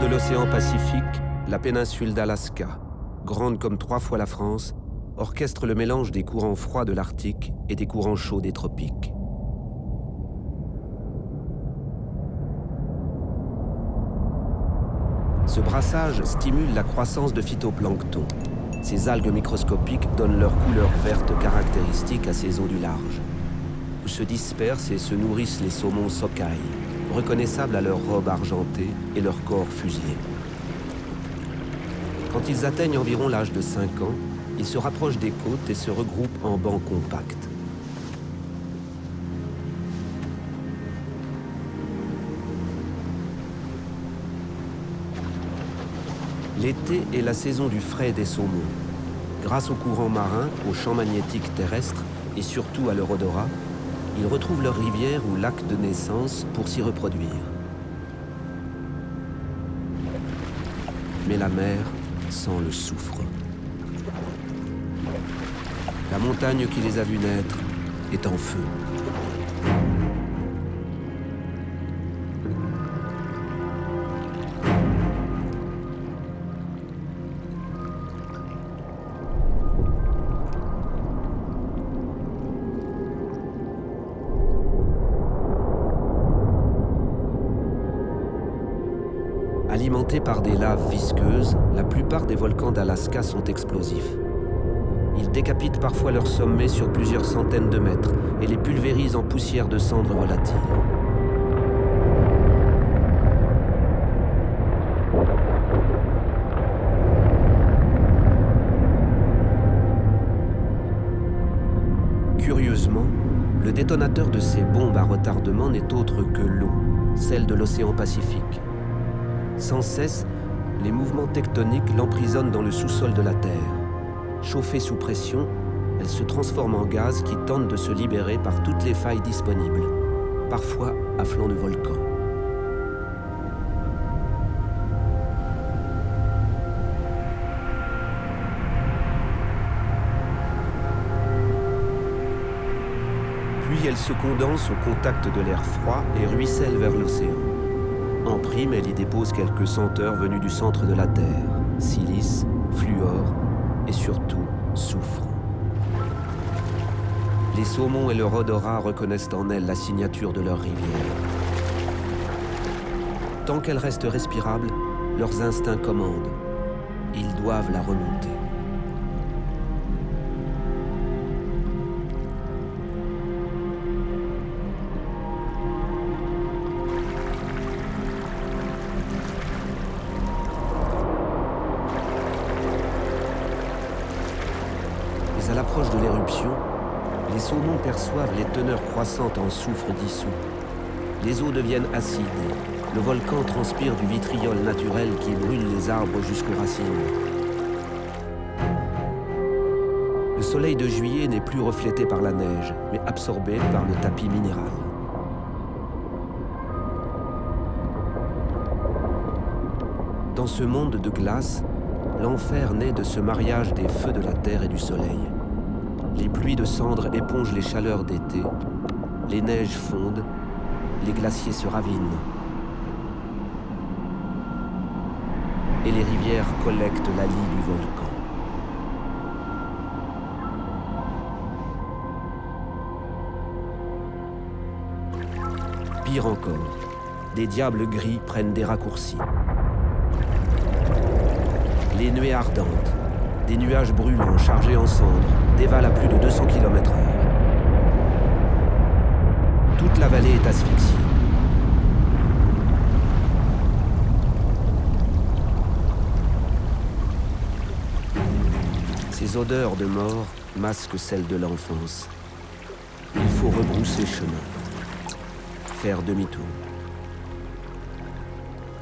de l'océan Pacifique, la péninsule d'Alaska, grande comme 3 fois la France, orchestre le mélange des courants froids de l'Arctique et des courants chauds des tropiques. Ce brassage stimule la croissance de phytoplancton. Ces algues microscopiques donnent leur couleur verte caractéristique à ces eaux du large, où se dispersent et se nourrissent les saumons sockeye, reconnaissables à leur robe argentée et leur corps fusillé. Quand ils atteignent environ l'âge de 5 ans, ils se rapprochent des côtes et se regroupent en bancs compacts. L'été est la saison du frai des saumons. Grâce aux courants marins, aux champs magnétiques terrestres et surtout à leur odorat, ils retrouvent leur rivière ou lac de naissance pour s'y reproduire. Mais la mer sent le soufre. La montagne qui les a vus naître est en feu. Alimentés par des laves visqueuses, la plupart des volcans d'Alaska sont explosifs. Ils décapitent parfois leur sommet sur plusieurs centaines de mètres et les pulvérisent en poussière de cendres volatiles. Curieusement, le détonateur de ces bombes à retardement n'est autre que l'eau, celle de l'océan Pacifique. Sans cesse, les mouvements tectoniques l'emprisonnent dans le sous-sol de la Terre. Chauffée sous pression, elle se transforme en gaz qui tente de se libérer par toutes les failles disponibles, parfois à flanc de volcan. Puis elle se condense au contact de l'air froid et ruisselle vers l'océan. En prime, elle y dépose quelques senteurs venues du centre de la Terre, silice, fluor et surtout soufre. Les saumons et leur odorat reconnaissent en elle la signature de leur rivière. Tant qu'elle reste respirable, leurs instincts commandent. Ils doivent la remonter. À l'approche de l'éruption, les saumons perçoivent les teneurs croissantes en soufre dissous. Les eaux deviennent acides. Le volcan transpire du vitriol naturel qui brûle les arbres jusqu'aux racines. Le soleil de juillet n'est plus reflété par la neige, mais absorbé par le tapis minéral. Dans ce monde de glace, l'enfer naît de ce mariage des feux de la terre et du soleil. Les pluies de cendres épongent les chaleurs d'été, les neiges fondent, les glaciers se ravinent. Et les rivières collectent la lie du volcan. Pire encore, des diables gris prennent des raccourcis. Les nuées ardentes, des nuages brûlants chargés en cendres, dévalent à plus de 200 km/h. Toute la vallée est asphyxiée. Ces odeurs de mort masquent celles de l'enfance. Il faut rebrousser chemin, faire demi-tour,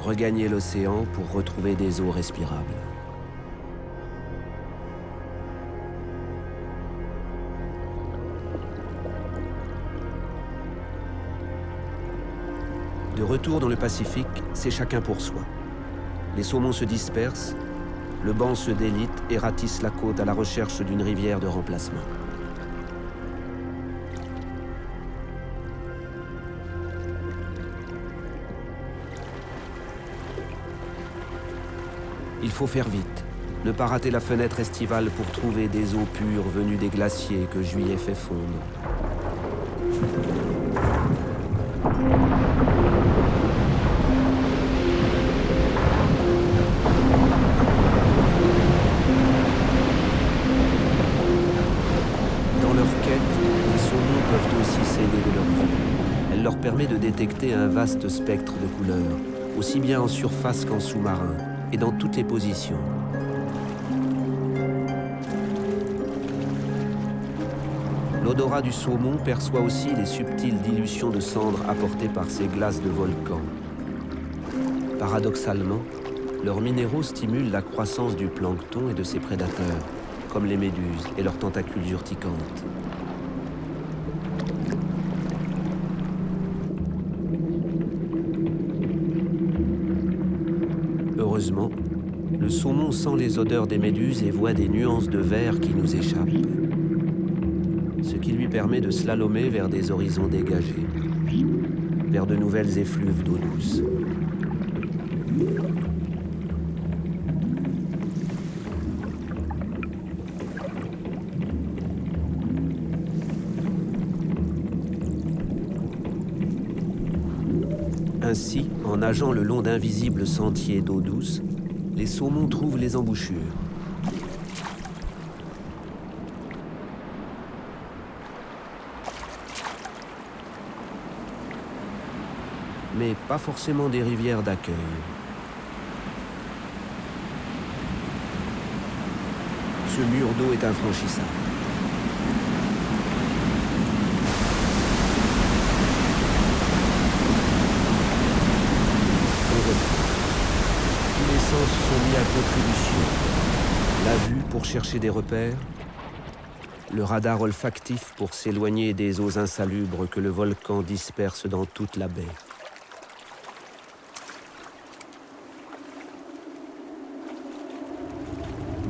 regagner l'océan pour retrouver des eaux respirables. De retour dans le Pacifique, c'est chacun pour soi. Les saumons se dispersent, le banc se délite et ratisse la côte à la recherche d'une rivière de remplacement. Il faut faire vite. Ne pas rater la fenêtre estivale pour trouver des eaux pures venues des glaciers que juillet fait fondre. Dans leur quête, les saumons peuvent aussi s'aider de leur vue. Elle leur permet de détecter un vaste spectre de couleurs, aussi bien en surface qu'en sous-marin, et dans toutes les positions. L'odorat du saumon perçoit aussi les subtiles dilutions de cendres apportées par ces glaces de volcan. Paradoxalement, leurs minéraux stimulent la croissance du plancton et de ses prédateurs, comme les méduses et leurs tentacules urticantes. Heureusement, le saumon sent les odeurs des méduses et voit des nuances de vert qui nous échappent, ce qui lui permet de slalomer vers des horizons dégagés, vers de nouvelles effluves d'eau douce. Ainsi, en nageant le long d'invisibles sentiers d'eau douce, les saumons trouvent les embouchures. Mais pas forcément des rivières d'accueil. Ce mur d'eau est infranchissable. Tous les sens sont mis à contribution. La vue pour chercher des repères, le radar olfactif pour s'éloigner des eaux insalubres que le volcan disperse dans toute la baie.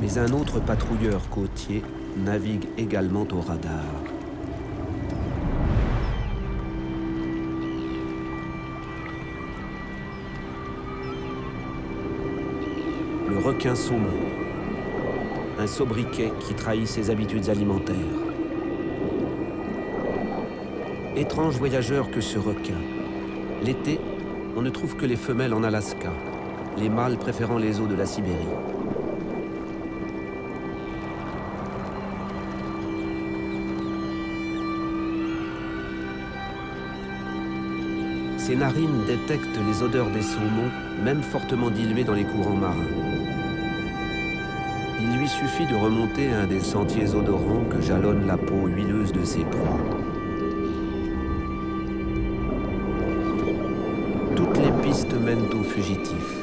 Mais un autre patrouilleur côtier navigue également au radar. Le requin saumon, un sobriquet qui trahit ses habitudes alimentaires. Étrange voyageur que ce requin. L'été, on ne trouve que les femelles en Alaska, les mâles préférant les eaux de la Sibérie. Ses narines détectent les odeurs des saumons, même fortement diluées dans les courants marins. Il lui suffit de remonter un des sentiers odorants que jalonne la peau huileuse de ses proies. Toutes les pistes mènent aux fugitifs.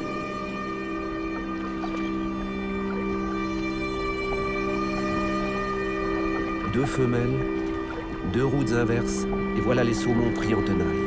Deux femelles, deux routes inverses, et voilà les saumons pris en tenaille.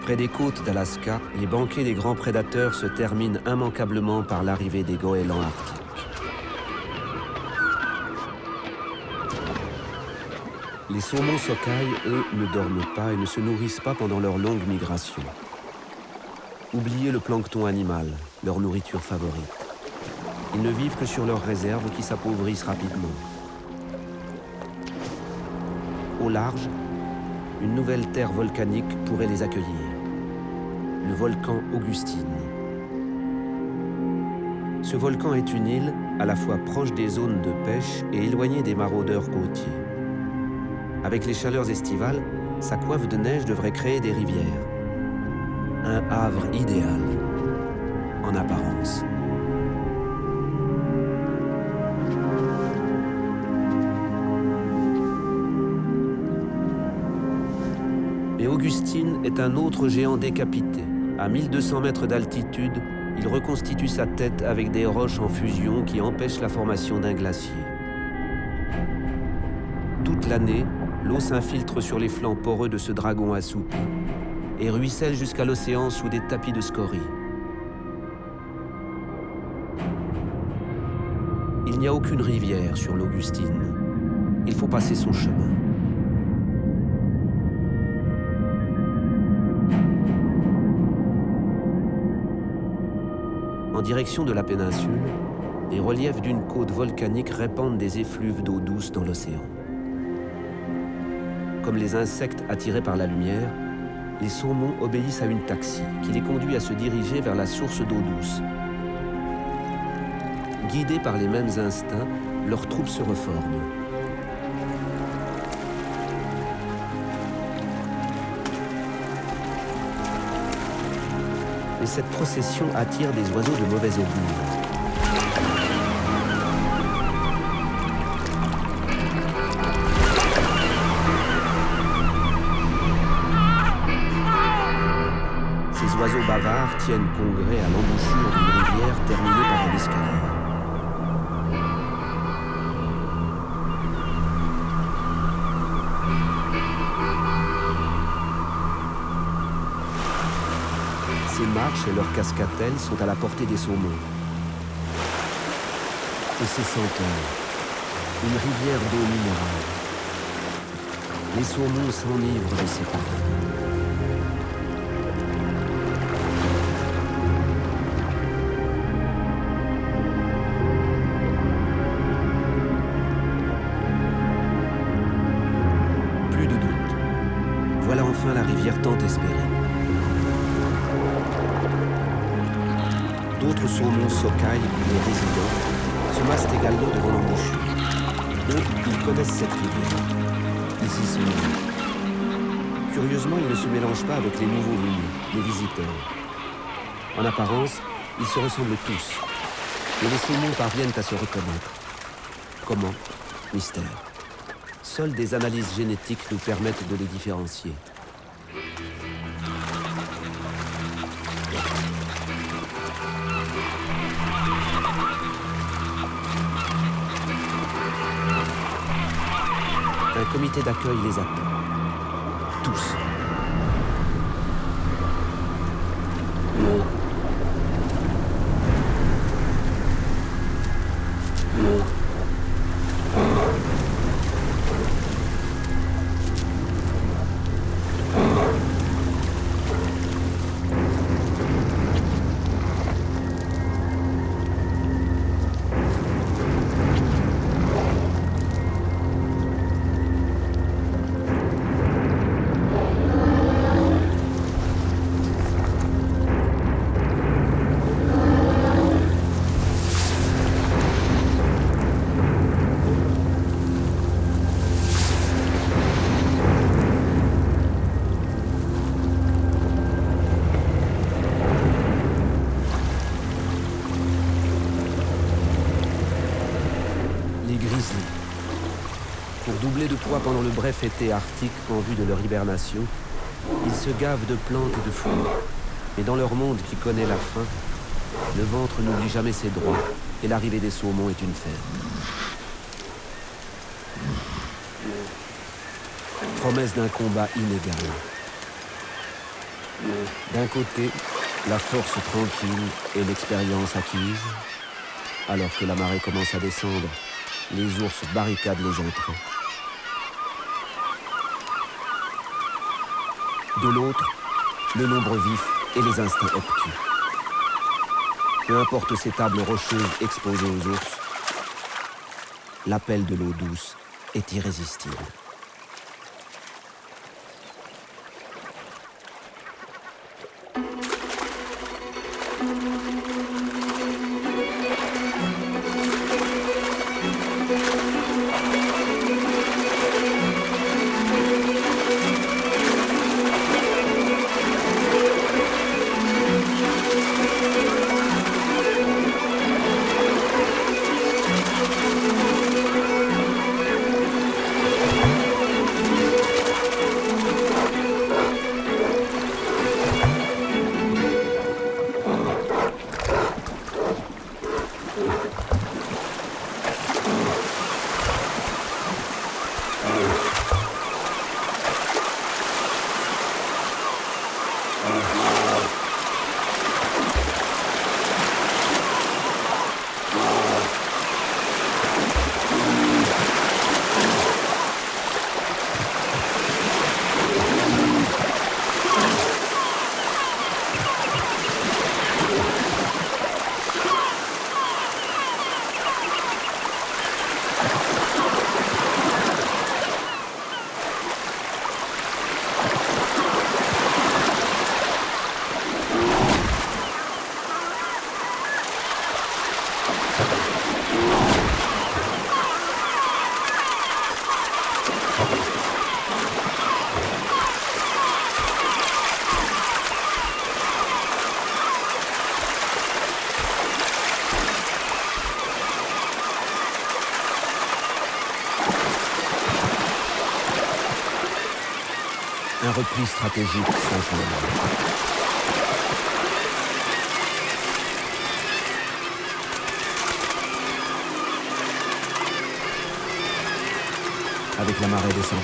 Près des côtes d'Alaska, les banquets des grands prédateurs se terminent immanquablement par l'arrivée des goélands arctiques. Les saumons sockeye, eux, ne dorment pas et ne se nourrissent pas pendant leur longue migration. Oubliez le plancton animal, leur nourriture favorite. Ils ne vivent que sur leurs réserves qui s'appauvrissent rapidement. Au large, une nouvelle terre volcanique pourrait les accueillir. Le volcan Augustine. Ce volcan est une île à la fois proche des zones de pêche et éloignée des maraudeurs côtiers. Avec les chaleurs estivales, sa coiffe de neige devrait créer des rivières. Un havre idéal, en apparence. Mais Augustine est un autre géant décapité. À 1200 mètres d'altitude, il reconstitue sa tête avec des roches en fusion qui empêchent la formation d'un glacier. Toute l'année, l'eau s'infiltre sur les flancs poreux de ce dragon assoupi et ruisselle jusqu'à l'océan sous des tapis de scories. Il n'y a aucune rivière sur l'Augustine. Il faut passer son chemin. En direction de la péninsule, les reliefs d'une côte volcanique répandent des effluves d'eau douce dans l'océan. Comme les insectes attirés par la lumière, les saumons obéissent à une taxie qui les conduit à se diriger vers la source d'eau douce. Guidés par les mêmes instincts, leurs troupes se reforment. Mais cette procession attire des oiseaux de mauvais augure. Ces oiseaux bavards tiennent congrès à l'embouchure d'une rivière terminée par un escalier. Ces marches et leurs cascatelles sont à la portée des saumons. Et ces senteurs, une rivière d'eau minérale. Les saumons s'enivrent de ces parfums. Plus de doute. Voilà enfin la rivière tant espérée. D'autres saumons socailles, les résidents, se massent également devant l'embouchure. D'autres, ils connaissent cette rivière. Ils y sont venus. Curieusement, ils ne se mélangent pas avec les nouveaux venus, les visiteurs. En apparence, ils se ressemblent tous. Mais les saumons parviennent à se reconnaître. Comment? Mystère. Seules des analyses génétiques nous permettent de les différencier. Un comité d'accueil les attend. Tous. Pour doubler de poids pendant le bref été arctique en vue de leur hibernation, ils se gavent de plantes et de fruits. Mais dans leur monde qui connaît la faim, le ventre n'oublie jamais ses droits et l'arrivée des saumons est une fête. Promesse d'un combat inégal. D'un côté, la force tranquille et l'expérience acquise. Alors que la marée commence à descendre, les ours barricadent les entrées. De l'autre, le nombre vif et les instincts obtus. Peu importe ces tables rocheuses exposées aux ours, l'appel de l'eau douce est irrésistible. Un repli stratégique s'impose. Avec la marée descendante.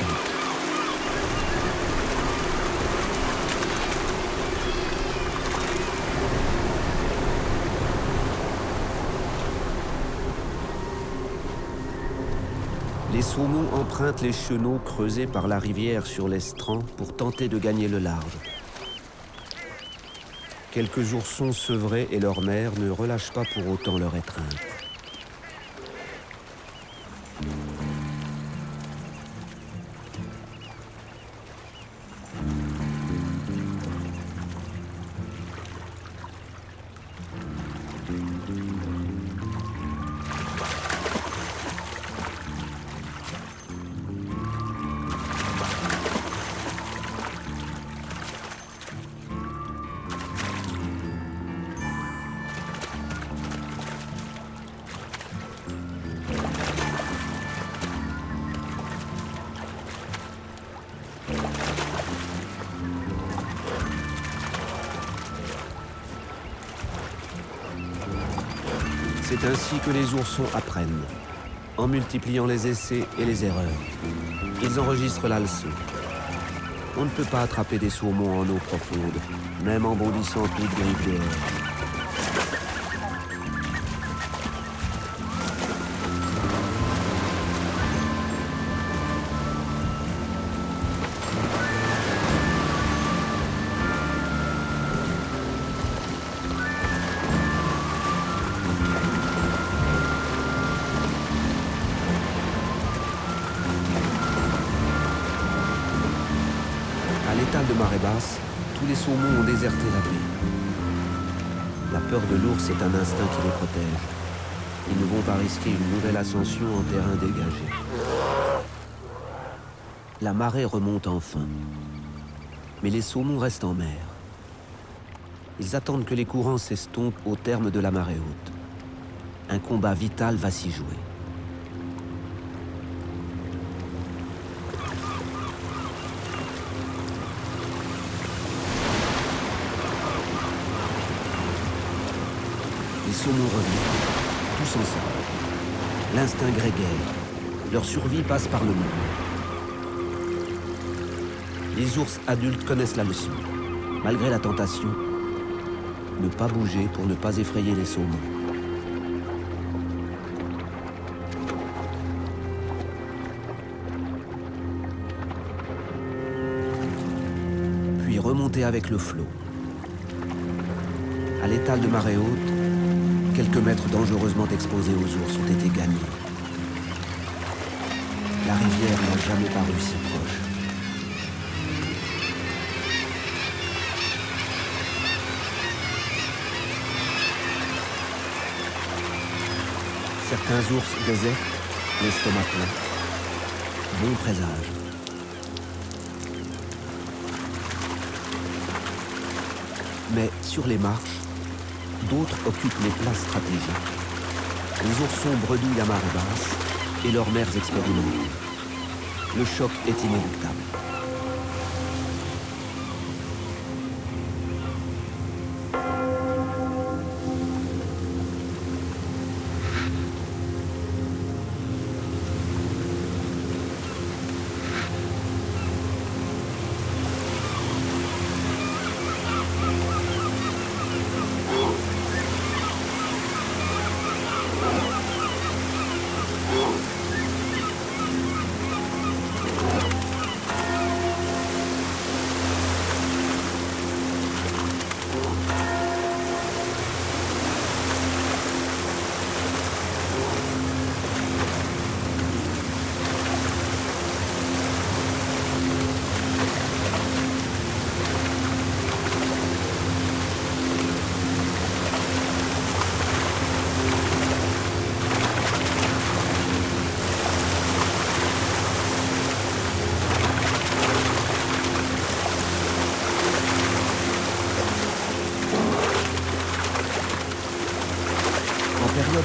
Les saumons empruntent les chenaux creusés par la rivière sur l'estran pour tenter de gagner le large. Quelques oursons sevrés et leur mère ne relâchent pas pour autant leur étreinte. C'est ainsi que les oursons apprennent, en multipliant les essais et les erreurs. Ils enregistrent la leçon. On ne peut pas attraper des saumons en eau profonde, même en bondissant toute griffe dehors. À l'étal de marée basse, tous les saumons ont déserté l'abri. La peur de l'ours est un instinct qui les protège. Ils ne vont pas risquer une nouvelle ascension en terrain dégagé. La marée remonte enfin. Mais les saumons restent en mer. Ils attendent que les courants s'estompent au terme de la marée haute. Un combat vital va s'y jouer. Les saumons reviennent, tous ensemble. L'instinct grégaire, leur survie passe par le monde. Les ours adultes connaissent la leçon. Malgré la tentation, ne pas bouger pour ne pas effrayer les saumons. Puis remonter avec le flot. À l'étal de marée haute, quelques mètres dangereusement exposés aux ours ont été gagnés. La rivière n'a jamais paru si proche. Certains ours désertent, l'estomac plein. Bon présage. Mais sur les marches, d'autres occupent les places stratégiques. Les oursons bredouillent à marée basse et leurs mères expérimentent. Le choc est inéluctable.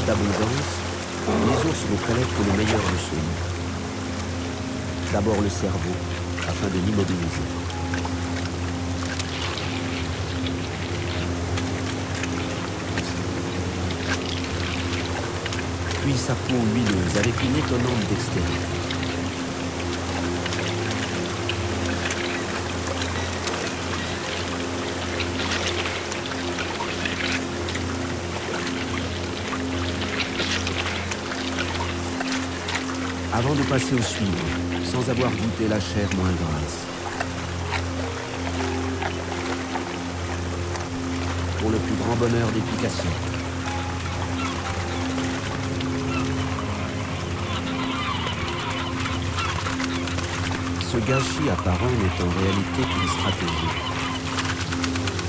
D'abondance, les ours ne prélèvent que le meilleur de ceux. D'abord le cerveau, afin de l'immobiliser. Puis sa peau huileuse avec une étonnante dextérité. Avant de passer au suivant, sans avoir goûté la chair moins grasse. Pour le plus grand bonheur des picassiers. Ce gâchis apparent n'est en réalité qu'une stratégie.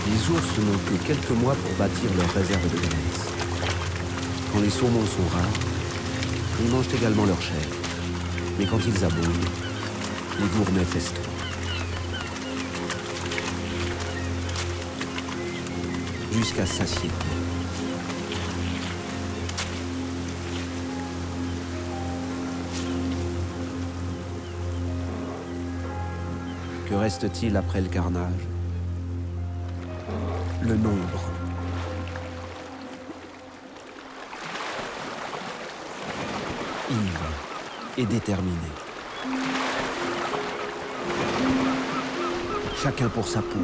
Les ours n'ont que quelques mois pour bâtir leur réserve de graisse. Quand les saumons sont rares, ils mangent également leur chair. Mais quand ils abondent, les gourmets festoient. Jusqu'à satiété. Que reste-t-il après le carnage? Le nombre. Ivre et déterminé. Chacun pour sa peau.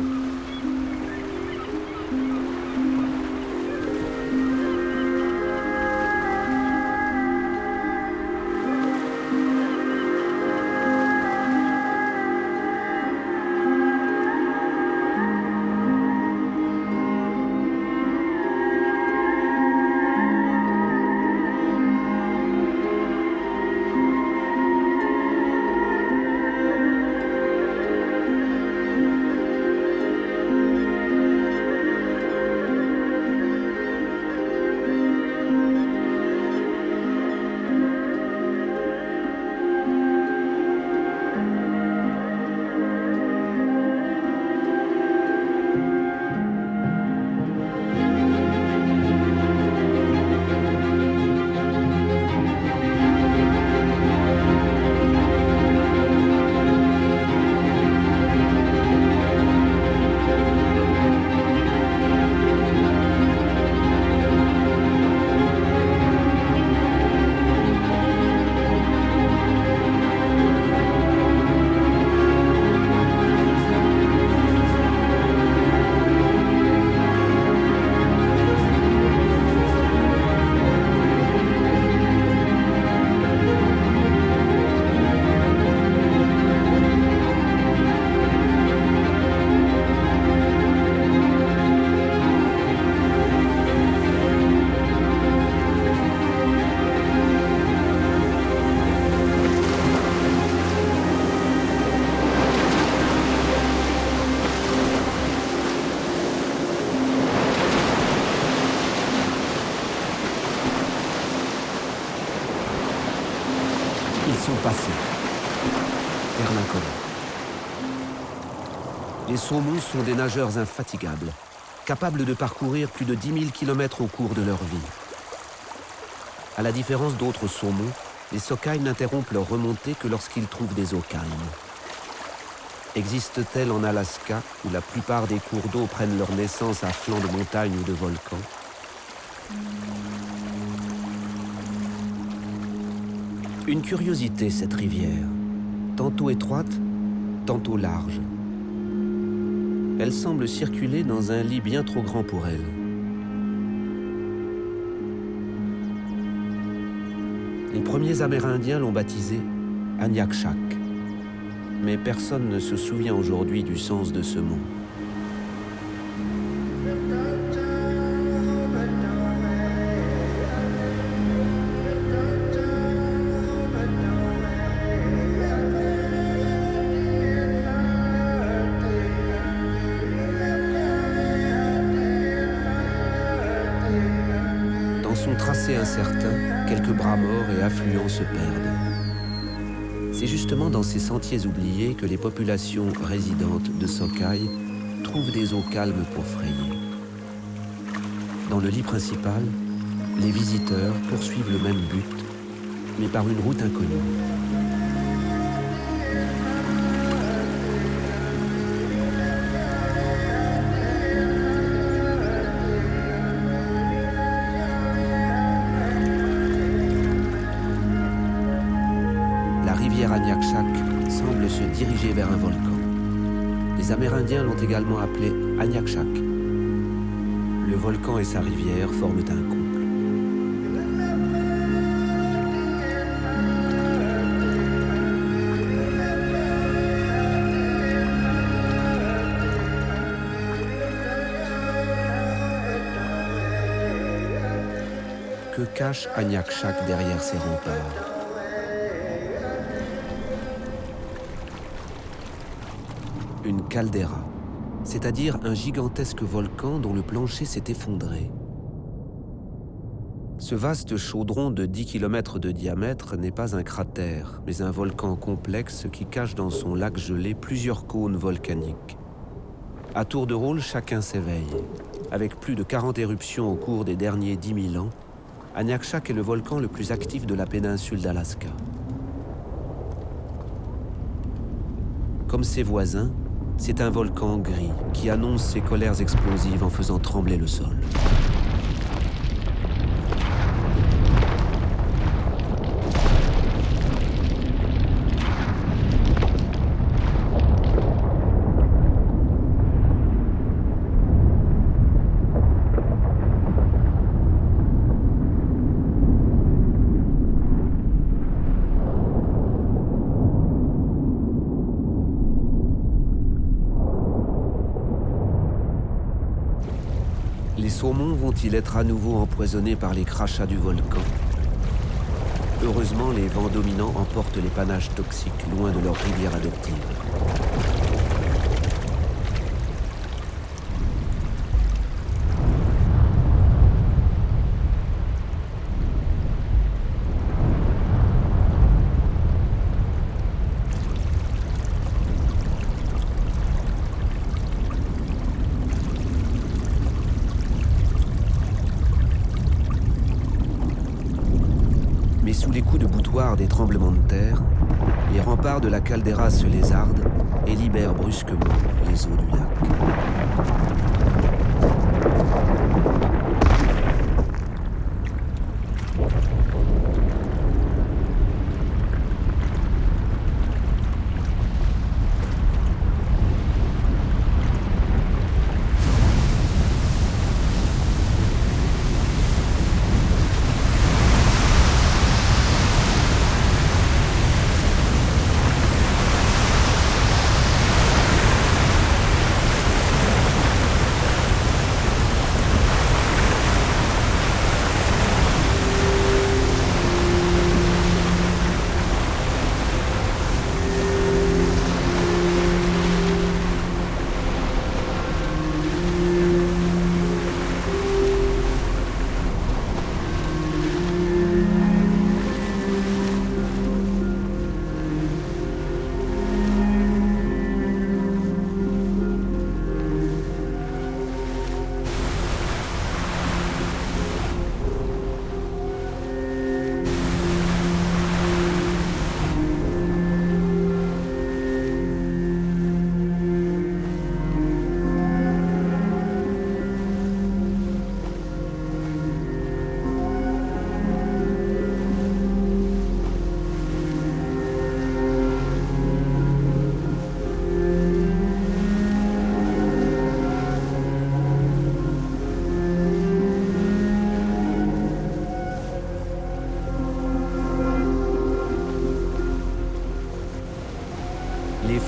ils sont passés. Vers l'inconnu. Les saumons sont des nageurs infatigables, capables de parcourir plus de 10 000 km au cours de leur vie. À la différence d'autres saumons, les sockeyes n'interrompent leur remontée que lorsqu'ils trouvent des eaux calmes. Existe-t-elle en Alaska, où la plupart des cours d'eau prennent leur naissance à flanc de montagnes ou de volcans? Une curiosité, cette rivière, tantôt étroite, tantôt large. Elle semble circuler dans un lit bien trop grand pour elle. Les premiers Amérindiens l'ont baptisé Aniakchak, mais personne ne se souvient aujourd'hui du sens de ce mot. Dans son tracé incertain, quelques bras morts et affluents se perdent. C'est justement dans ces sentiers oubliés que les populations résidentes de Sockeye trouvent des eaux calmes pour frayer. Dans le lit principal, les visiteurs poursuivent le même but, mais par une route inconnue. La rivière Aniakchak semble se diriger vers un volcan. Les Amérindiens l'ont également appelé Aniakchak. Le volcan et sa rivière forment un couple. Que cache Aniakchak derrière ses remparts? Une caldeira, c'est-à-dire un gigantesque volcan dont le plancher s'est effondré. Ce vaste chaudron de 10 km de diamètre n'est pas un cratère, mais un volcan complexe qui cache dans son lac gelé plusieurs cônes volcaniques. À tour de rôle, chacun s'éveille. Avec plus de 40 éruptions au cours des derniers 10 000 ans, Aniakchak est le volcan le plus actif de la péninsule d'Alaska. Comme ses voisins, c'est un volcan gris qui annonce ses colères explosives en faisant trembler le sol. Les saumons vont-ils être à nouveau empoisonnés par les crachats du volcan? Heureusement, les vents dominants emportent les panaches toxiques loin de leur rivière adoptive. Mais sous les coups de boutoir des tremblements de terre, les remparts de la caldeira se lézardent et libèrent brusquement les eaux du lac.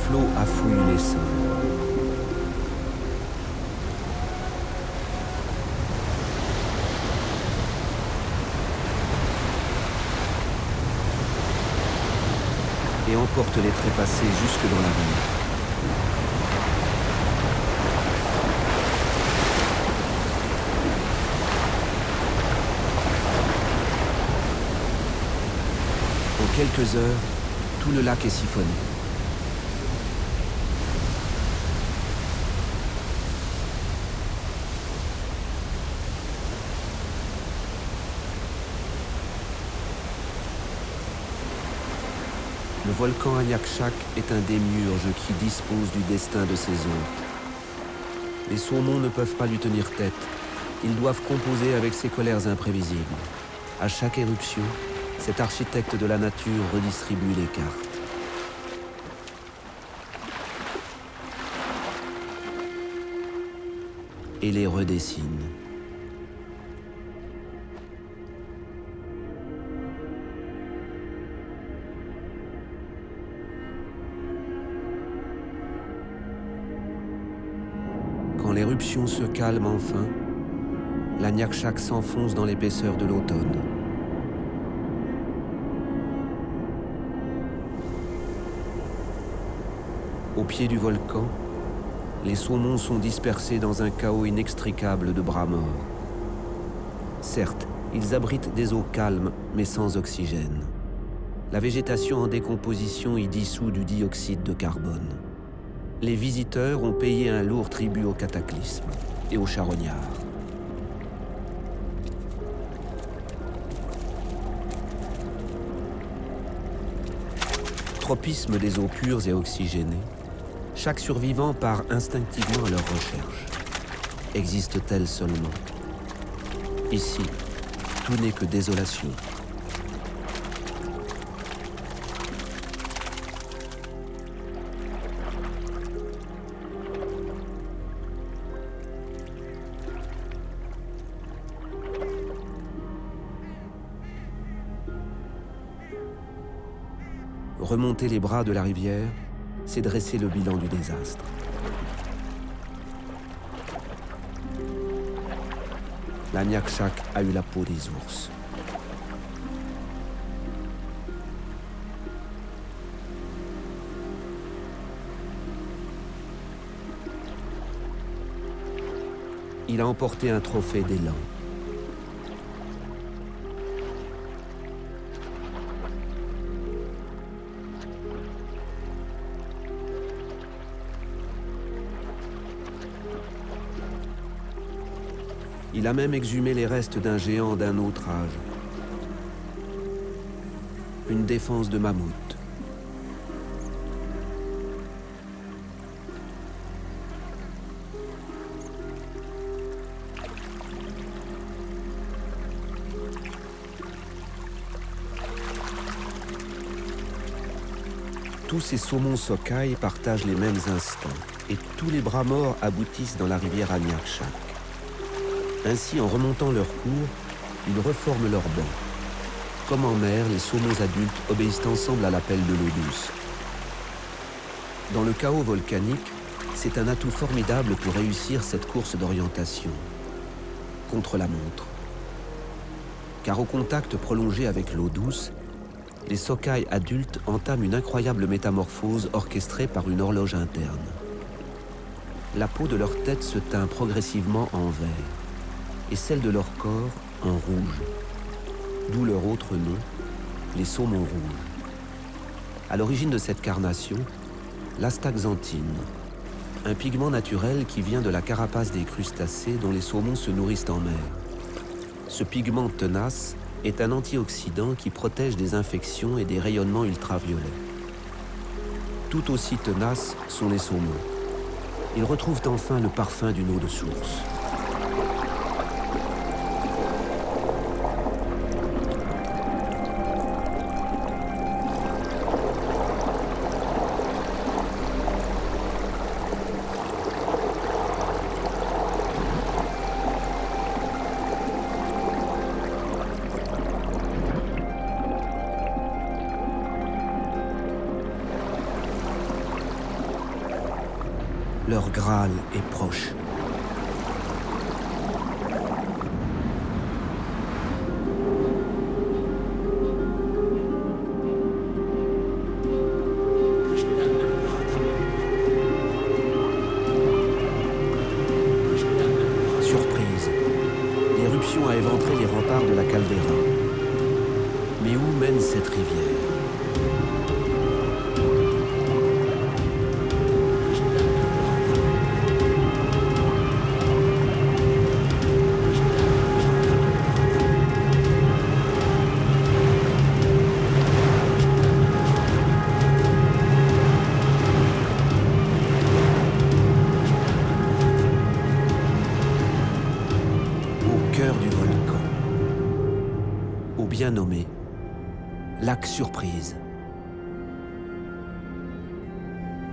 flots affouillent les sols. Et emportent les trépassés jusque dans la vallée. En quelques heures, tout le lac est siphonné. Le volcan Aniakchak est un démiurge qui dispose du destin de ses hôtes. Les saumons ne peuvent pas lui tenir tête. Ils doivent composer avec ses colères imprévisibles. À chaque éruption, cet architecte de la nature redistribue les cartes. Et les redessine. Quand l'éruption se calme enfin, l'Aniakchak s'enfonce dans l'épaisseur de l'automne. Au pied du volcan, les saumons sont dispersés dans un chaos inextricable de bras morts. Certes, ils abritent des eaux calmes, mais sans oxygène. La végétation en décomposition y dissout du dioxyde de carbone. Les visiteurs ont payé un lourd tribut au cataclysme et aux charognards. Tropisme des eaux pures et oxygénées, chaque survivant part instinctivement à leur recherche. Existe-t-elle seulement? Ici, tout n'est que désolation. Remonter les bras de la rivière, c'est dresser le bilan du désastre. L'Aniakchak a eu la peau des ours. Il a emporté un trophée d'élan. Il a même exhumé les restes d'un géant d'un autre âge. Une défense de mammouth. Tous ces saumons Socaï partagent les mêmes instincts et tous les bras morts aboutissent dans la rivière Aniakchak. Ainsi, en remontant leur cours, ils reforment leur banc. Comme en mer, les saumons adultes obéissent ensemble à l'appel de l'eau douce. Dans le chaos volcanique, c'est un atout formidable pour réussir cette course d'orientation. Contre la montre. Car au contact prolongé avec l'eau douce, les Socaï adultes entament une incroyable métamorphose orchestrée par une horloge interne. La peau de leur tête se teint progressivement en vert et celle de leur corps en rouge, d'où leur autre nom, les saumons rouges. À l'origine de cette carnation, l'astaxanthine, un pigment naturel qui vient de la carapace des crustacés dont les saumons se nourrissent en mer. Ce pigment tenace est un antioxydant qui protège des infections et des rayonnements ultraviolets. Tout aussi tenaces sont les saumons. Ils retrouvent enfin le parfum d'une eau de source. Leur Graal est proche. Surprise, l'éruption a éventré les remparts de la caldeira. Mais où mène cette rivière ? Bien nommé lac Surprise.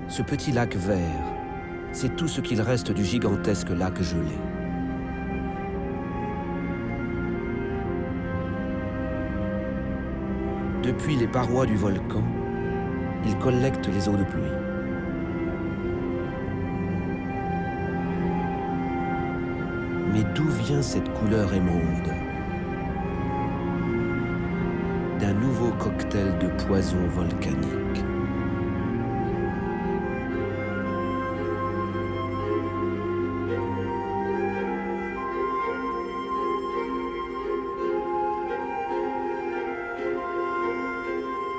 Ce petit lac vert, c'est tout ce qu'il reste du gigantesque lac gelé. Depuis les parois du volcan, il collecte les eaux de pluie. Mais d'où vient cette couleur émeraude ? D'un nouveau cocktail de poison volcanique.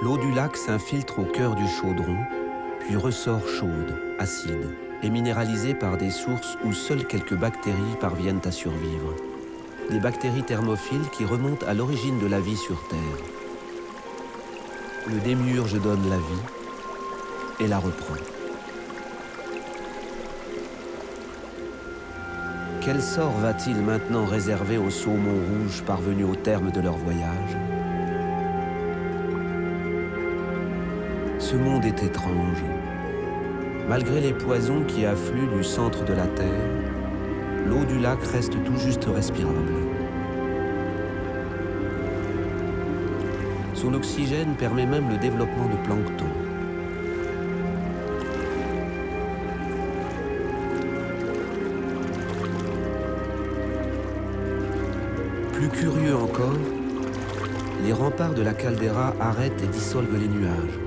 L'eau du lac s'infiltre au cœur du chaudron, puis ressort chaude, acide et minéralisée par des sources où seules quelques bactéries parviennent à survivre. Des bactéries thermophiles qui remontent à l'origine de la vie sur Terre. Le démiurge donne la vie et la reprend. Quel sort va-t-il maintenant réserver aux saumons rouges parvenus au terme de leur voyage ? Ce monde est étrange. Malgré les poisons qui affluent du centre de la Terre, l'eau du lac reste tout juste respirable. Son oxygène permet même le développement de plancton. Plus curieux encore, les remparts de la caldeira arrêtent et dissolvent les nuages.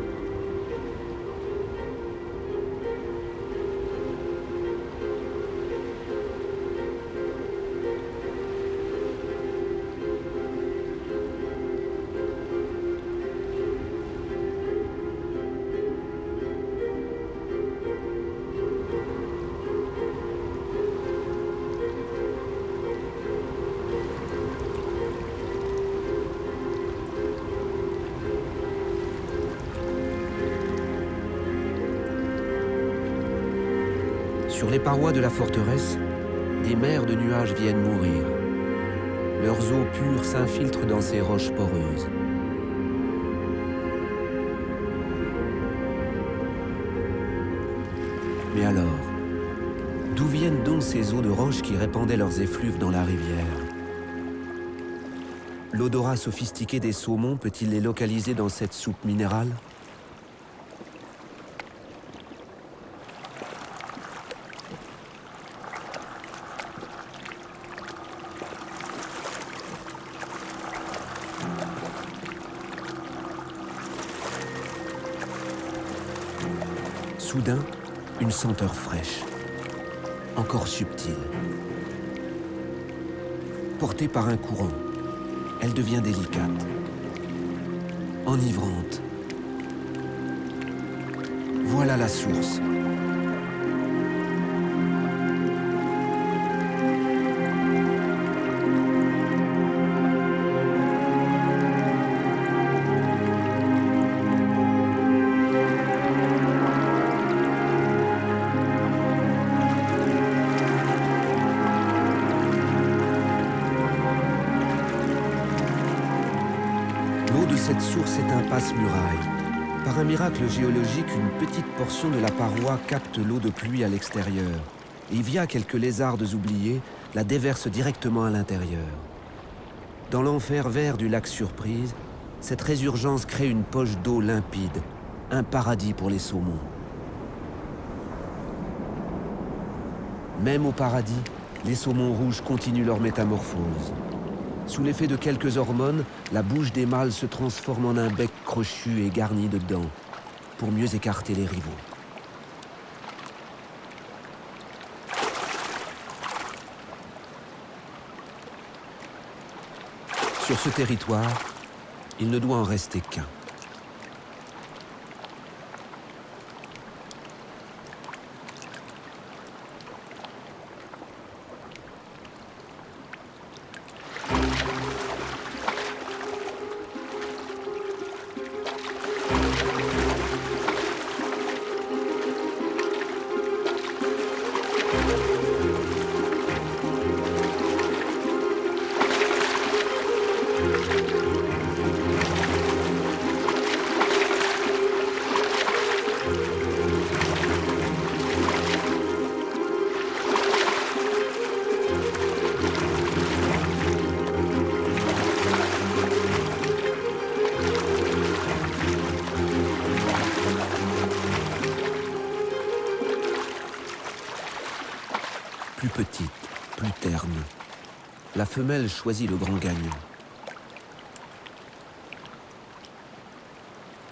Sur les parois de la forteresse, des mers de nuages viennent mourir. Leurs eaux pures s'infiltrent dans ces roches poreuses. Mais alors, d'où viennent donc ces eaux de roche qui répandaient leurs effluves dans la rivière ? L'odorat sophistiqué des saumons peut-il les localiser dans cette soupe minérale ? Soudain, une senteur fraîche, encore subtile. Portée par un courant, elle devient délicate, enivrante. Voilà la source. Cette source est un passe-muraille. Par un miracle géologique, une petite portion de la paroi capte l'eau de pluie à l'extérieur et, via quelques lézardes oubliées, la déverse directement à l'intérieur. Dans l'enfer vert du lac Surprise, cette résurgence crée une poche d'eau limpide, un paradis pour les saumons. Même au paradis, les saumons rouges continuent leur métamorphose. Sous l'effet de quelques hormones, la bouche des mâles se transforme en un bec crochu et garni de dents, pour mieux écarter les rivaux. Sur ce territoire, il ne doit en rester qu'un. Plus petite, plus terne, la femelle choisit le grand gagnant.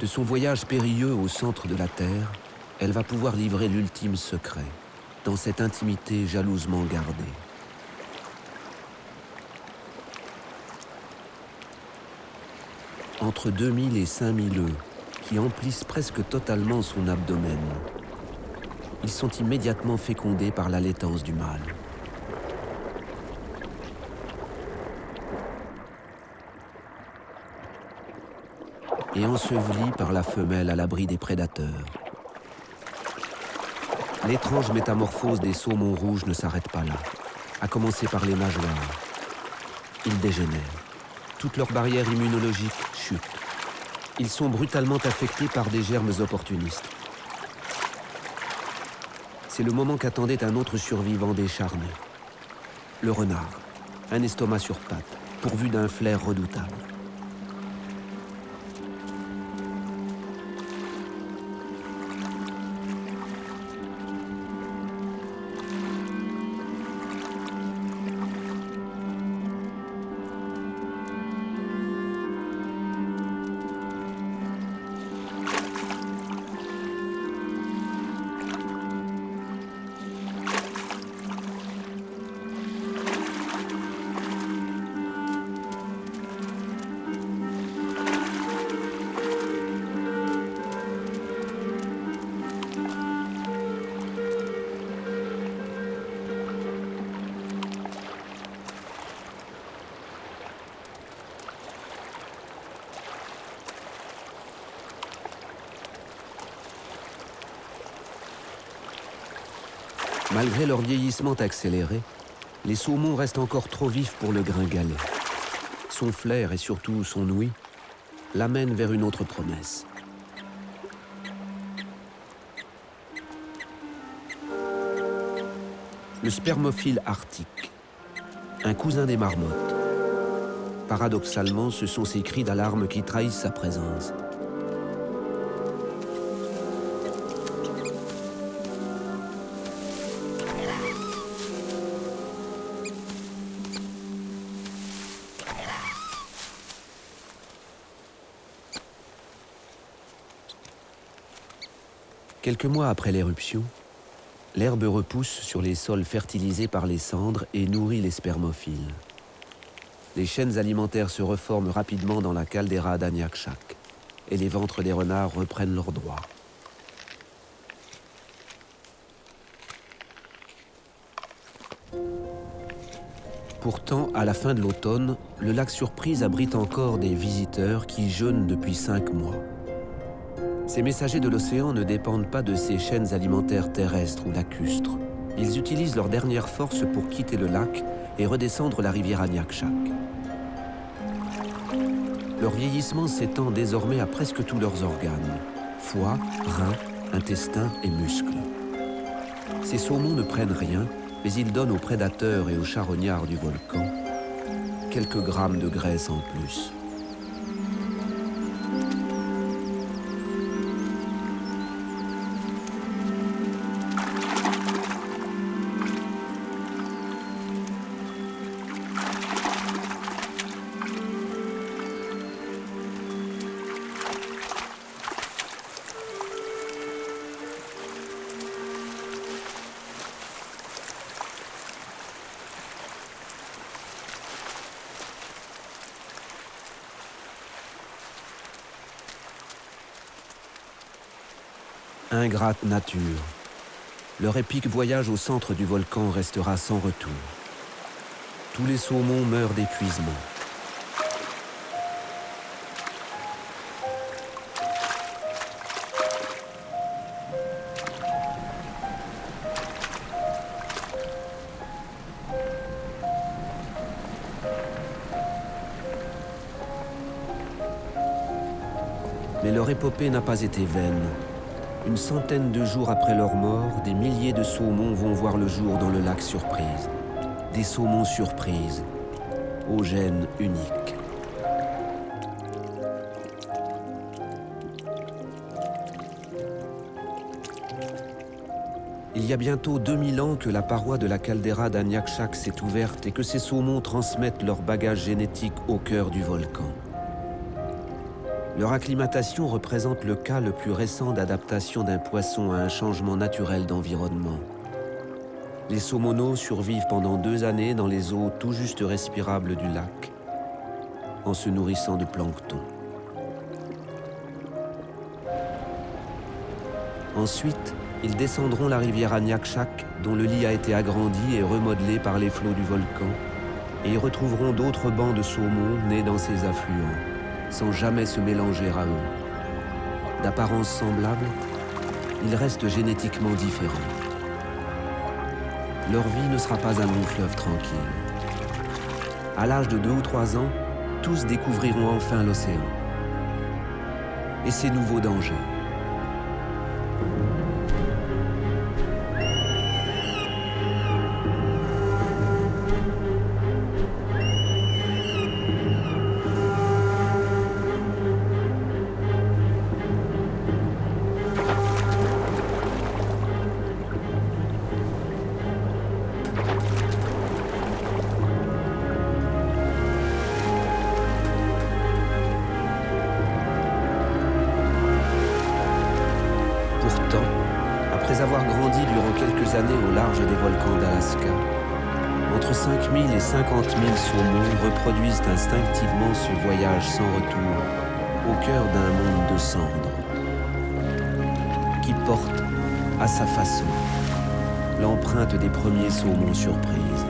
De son voyage périlleux au centre de la Terre, elle va pouvoir livrer l'ultime secret, dans cette intimité jalousement gardée. Entre 2000 et 5000 œufs, qui emplissent presque totalement son abdomen, ils sont immédiatement fécondés par l'allétance du mâle. Et ensevelis par la femelle à l'abri des prédateurs. L'étrange métamorphose des saumons rouges ne s'arrête pas là, à commencer par les nageoires. Ils dégénèrent. Toute leur barrière immunologique chute. Ils sont brutalement affectés par des germes opportunistes. C'est le moment qu'attendait un autre survivant décharné. Le renard, un estomac sur pattes, pourvu d'un flair redoutable. Malgré leur vieillissement accéléré, les saumons restent encore trop vifs pour le gringalet. Son flair et surtout son ouïe l'amènent vers une autre promesse. Le spermophile arctique, un cousin des marmottes. Paradoxalement, ce sont ces cris d'alarme qui trahissent sa présence. Quelques mois après l'éruption, l'herbe repousse sur les sols fertilisés par les cendres et nourrit les spermophiles. Les chaînes alimentaires se reforment rapidement dans la caldeira d'Aniakchak et les ventres des renards reprennent leurs droits. Pourtant, à la fin de l'automne, le lac Surprise abrite encore des visiteurs qui jeûnent depuis 5 mois. Ces messagers de l'océan ne dépendent pas de ces chaînes alimentaires terrestres ou lacustres. Ils utilisent leur dernière force pour quitter le lac et redescendre la rivière Aniakchak. Leur vieillissement s'étend désormais à presque tous leurs organes, foie, reins, intestins et muscles. Ces saumons ne prennent rien, mais ils donnent aux prédateurs et aux charognards du volcan quelques grammes de graisse en plus. Ingrate nature. Leur épique voyage au centre du volcan restera sans retour. Tous les saumons meurent d'épuisement. Mais leur épopée n'a pas été vaine. Une centaine de jours après leur mort, des milliers de saumons vont voir le jour dans le lac Surprise. Des saumons surprises, au gène unique. Il y a bientôt 2000 ans que la paroi de la caldeira d'Aniakchak s'est ouverte et que ces saumons transmettent leur bagage génétique au cœur du volcan. Leur acclimatation représente le cas le plus récent d'adaptation d'un poisson à un changement naturel d'environnement. Les saumonos survivent pendant 2 années dans les eaux tout juste respirables du lac, en se nourrissant de plancton. Ensuite, ils descendront la rivière Aniakchak, dont le lit a été agrandi et remodelé par les flots du volcan, et y retrouveront d'autres bancs de saumons nés dans ces affluents, sans jamais se mélanger à eux. D'apparence semblable, ils restent génétiquement différents. Leur vie ne sera pas un long fleuve tranquille. À l'âge de 2 ou 3 ans, tous découvriront enfin l'océan et ses nouveaux dangers. Pourtant, après avoir grandi durant quelques années au large des volcans d'Alaska, entre 5000 et 50 000 saumons reproduisent instinctivement ce voyage sans retour au cœur d'un monde de cendres, qui porte, à sa façon, l'empreinte des premiers saumons surprises.